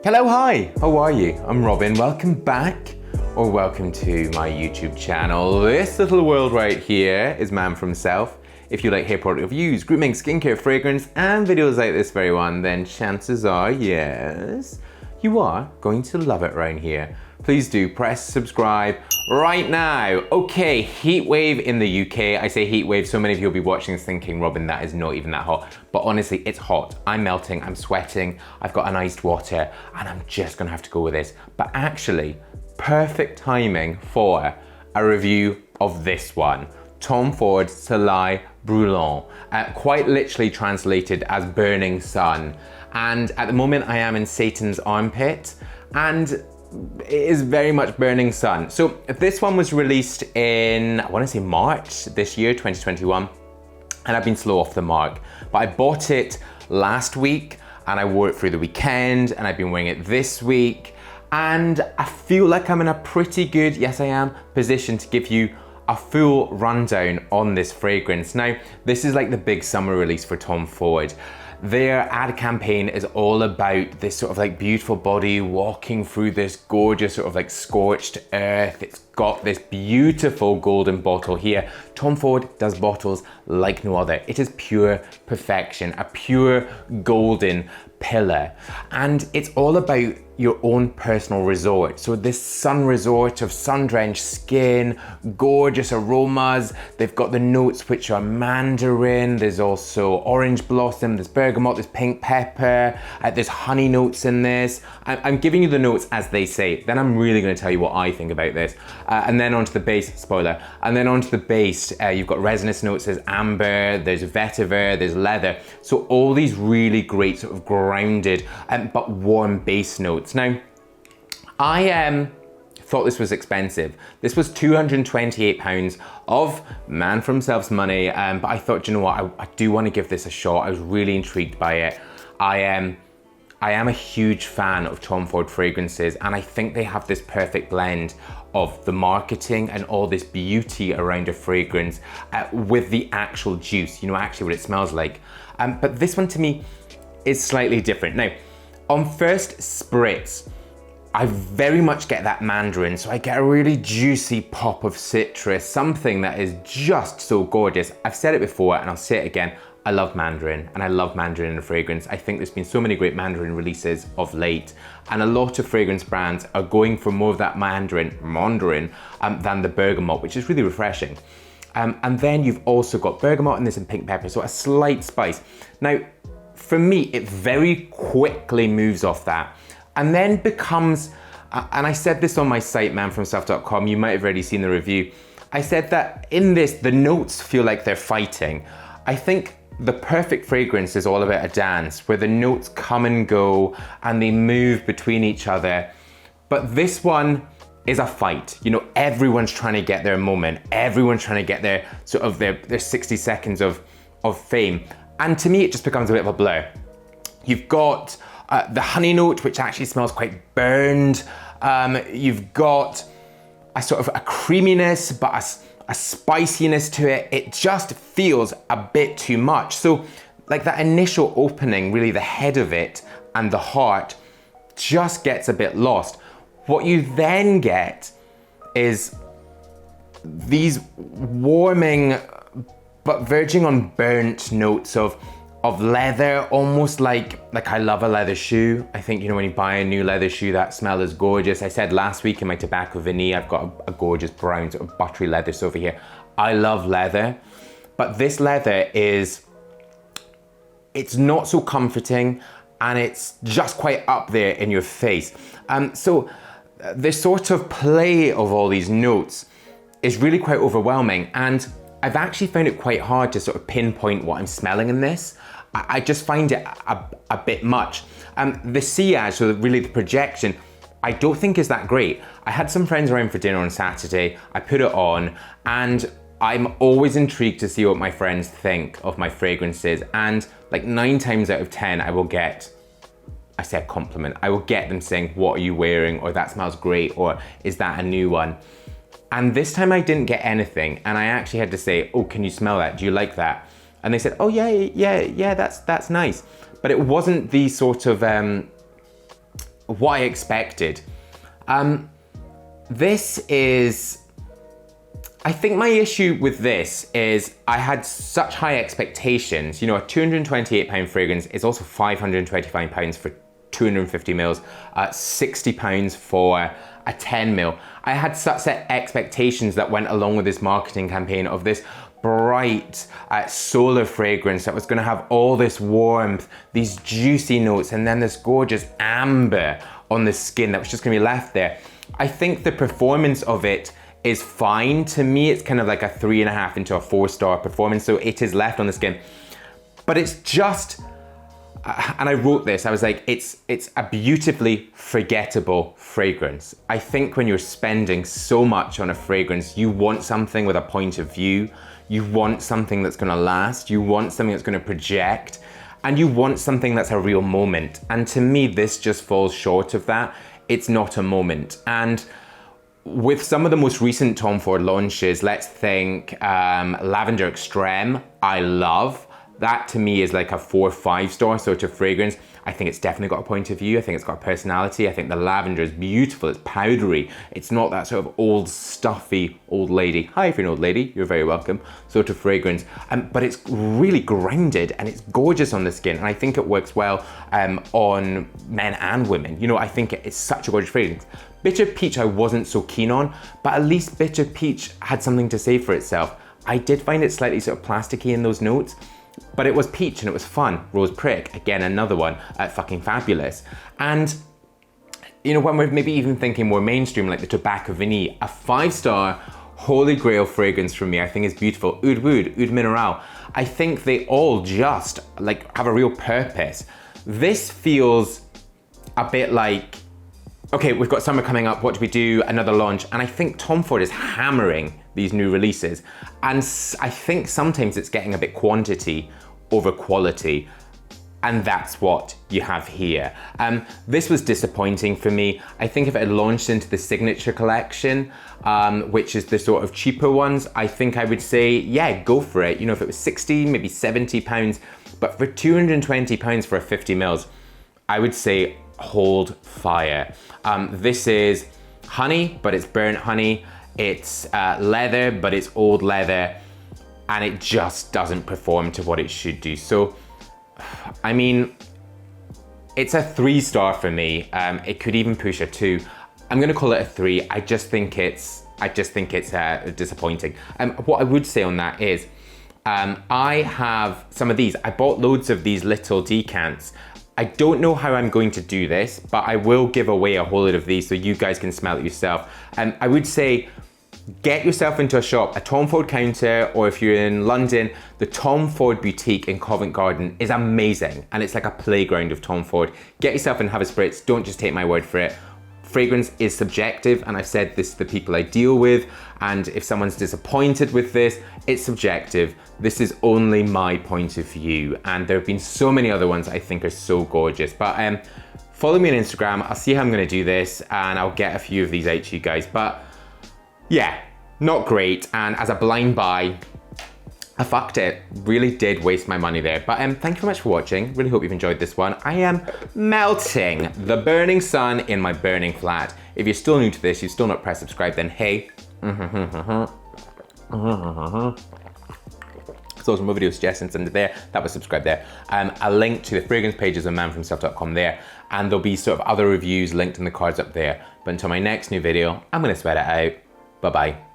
Hello, hi, how are you? I'm Robin, welcome back or welcome to my YouTube channel. This little world right here is Man for Himself. If you like hair product reviews, grooming, skincare, fragrance, and videos like this very one, then chances are, yes, you are going to love it around here. Please do press subscribe right now. Okay, heat wave in the UK. I say heat wave, so many of you will be watching this thinking, Robin, that is not even that hot. But honestly, it's hot. I'm melting, I'm sweating, I've got an iced water, and I'm just gonna have to go with this. But actually, perfect timing for a review of this one. Tom Ford Soleil Brulant, quite literally translated as burning sun. And at the moment I am in Satan's armpit, and it is very much burning sun. So this one was released in, I want to say March this year, 2021, and I've been slow off the mark. But I bought it last week and I wore it through the weekend and I've been wearing it this week. And I feel like I'm in a pretty good, yes I am, position to give you a full rundown on this fragrance. Now, this is like the big summer release for Tom Ford. Their ad campaign is all about this sort of like beautiful body walking through this gorgeous sort of like scorched earth. It's got this beautiful golden bottle here. Tom Ford does bottles like no other. It is pure perfection, a pure golden pillar. And it's all about your own personal resort. So this sun resort of sun-drenched skin, gorgeous aromas. They've got the notes which are mandarin. There's also orange blossom, there's bergamot, there's pink pepper, there's honey notes in this. I'm giving you the notes as they say. Then I'm really gonna tell you what I think about this. And then onto the base, spoiler. And then onto the base, you've got resinous notes, there's amber, there's vetiver, there's leather. So all these really great sort of grounded but warm base notes. Now, I thought this was expensive. This was £228 of Man for Himself's money, but I thought, you know what, I do want to give this a shot. I was really intrigued by it. I am a huge fan of Tom Ford fragrances, and I think they have this perfect blend of the marketing and all this beauty around a fragrance with the actual juice, you know, actually what it smells like. But this one to me is slightly different. Now, on first spritz, I very much get that mandarin, so I get a really juicy pop of citrus, something that is just so gorgeous. I've said it before and I'll say it again, I love mandarin, and I love mandarin in a fragrance. I think there's been so many great mandarin releases of late, and a lot of fragrance brands are going for more of that mandarin than the bergamot, which is really refreshing. And then you've also got bergamot in this and pink pepper, so a slight spice. Now, for me, it very quickly moves off that and then becomes, and I said this on my site, manforhimself.com, you might have already seen the review. I said that in this, the notes feel like they're fighting. I think the perfect fragrance is all about a dance where the notes come and go and they move between each other. But this one is a fight. You know, everyone's trying to get their moment. Everyone's trying to get their sort of their 60 seconds of fame. And to me, it just becomes a bit of a blur. You've got the honey note, which actually smells quite burned. You've got a sort of a creaminess, but a spiciness to it. It just feels a bit too much. So like that initial opening, really the head of it and the heart just gets a bit lost. What you then get is these warming, but verging on burnt notes of leather, almost like I love a leather shoe. I think, you know, when you buy a new leather shoe, that smell is gorgeous. I said last week in my tobacco vanille, I've got a gorgeous brown sort of buttery leather over here. I love leather, but this leather it's not so comforting, and it's just quite up there in your face. So the sort of play of all these notes is really quite overwhelming, and I've actually found it quite hard to sort of pinpoint what I'm smelling in this. I just find it a bit much. The sillage, so really the projection, I don't think is that great. I had some friends around for dinner on Saturday, I put it on, and I'm always intrigued to see what my friends think of my fragrances, and like 9 times out of 10, I will get, I say a compliment, I will get them saying, what are you wearing? Or that smells great, or is that a new one? And this time I didn't get anything, and I actually had to say, oh, can you smell that? Do you like that? And they said, oh yeah, that's nice. But it wasn't the sort of what I expected. This is, I think my issue with this is I had such high expectations. You know, a £228 fragrance is also £525 for 250 mils, £60 for a 10 mil. I had such expectations that went along with this marketing campaign of this bright solar fragrance that was going to have all this warmth, these juicy notes, and then this gorgeous amber on the skin that was just going to be left there. I think the performance of it is fine. To me, it's kind of like a 3.5 into a 4-star performance, so it is left on the skin. But it's just, and I wrote this, I was like, it's a beautifully forgettable fragrance. I think when you're spending so much on a fragrance, you want something with a point of view, you want something that's gonna last, you want something that's gonna project, and you want something that's a real moment. And to me, this just falls short of that. It's not a moment. And with some of the most recent Tom Ford launches, let's think Lavender Extreme, I love. That to me is like a 4-5 star sort of fragrance. I think it's definitely got a point of view. I think it's got a personality. I think the lavender is beautiful. It's powdery. It's not that sort of old, stuffy old lady. Hi, if you're an old lady, you're very welcome, sort of fragrance. But it's really grounded and it's gorgeous on the skin. And I think it works well on men and women. You know, I think it's such a gorgeous fragrance. Bitter Peach I wasn't so keen on, but at least Bitter Peach had something to say for itself. I did find it slightly sort of plasticky in those notes, but it was peach and it was fun. Rose Prick, again, another one, fucking fabulous. And, you know, when we're maybe even thinking more mainstream, like the Tobacco Vanille, a 5-star holy grail fragrance for me, I think is beautiful. Oud Wood, Oud Mineral. I think they all just like have a real purpose. This feels a bit like, okay, we've got summer coming up, what do we do? Another launch. And I think Tom Ford is hammering these new releases. And I think sometimes it's getting a bit quantity over quality. And that's what you have here. This was disappointing for me. I think if it had launched into the Signature collection, which is the sort of cheaper ones, I think I would say, yeah, go for it. You know, if it was 60, maybe 70 pounds, but for 220 pounds for a 50 mils, I would say hold fire. This is honey, but it's burnt honey. It's leather, but it's old leather, and it just doesn't perform to what it should do. So, I mean, it's a 3-star for me. It could even push a 2. I'm gonna call it a 3. I just think it's disappointing. What I would say on that is, I have some of these. I bought loads of these little decants. I don't know how I'm going to do this, but I will give away a whole lot of these so you guys can smell it yourself. I would say, get yourself into a shop, a Tom Ford counter, or if you're in London, the Tom Ford Boutique in Covent Garden is amazing. And it's like a playground of Tom Ford. Get yourself and have a spritz, don't just take my word for it. Fragrance is subjective, and I've said this to the people I deal with, and if someone's disappointed with this, it's subjective. This is only my point of view, and there have been so many other ones I think are so gorgeous. But follow me on Instagram, I'll see how I'm gonna do this, and I'll get a few of these out to you guys. But yeah, not great, and as a blind buy, I fucked it. Really did waste my money there. But thank you very much for watching. Really hope you've enjoyed this one. I am melting the burning sun in my burning flat. If you're still new to this, you've still not pressed subscribe, then hey. So some more video suggestions under there. That was subscribe there. A link to the fragrance pages on manfromself.com there. And there'll be sort of other reviews linked in the cards up there. But until my next new video, I'm gonna sweat it out. Bye-bye.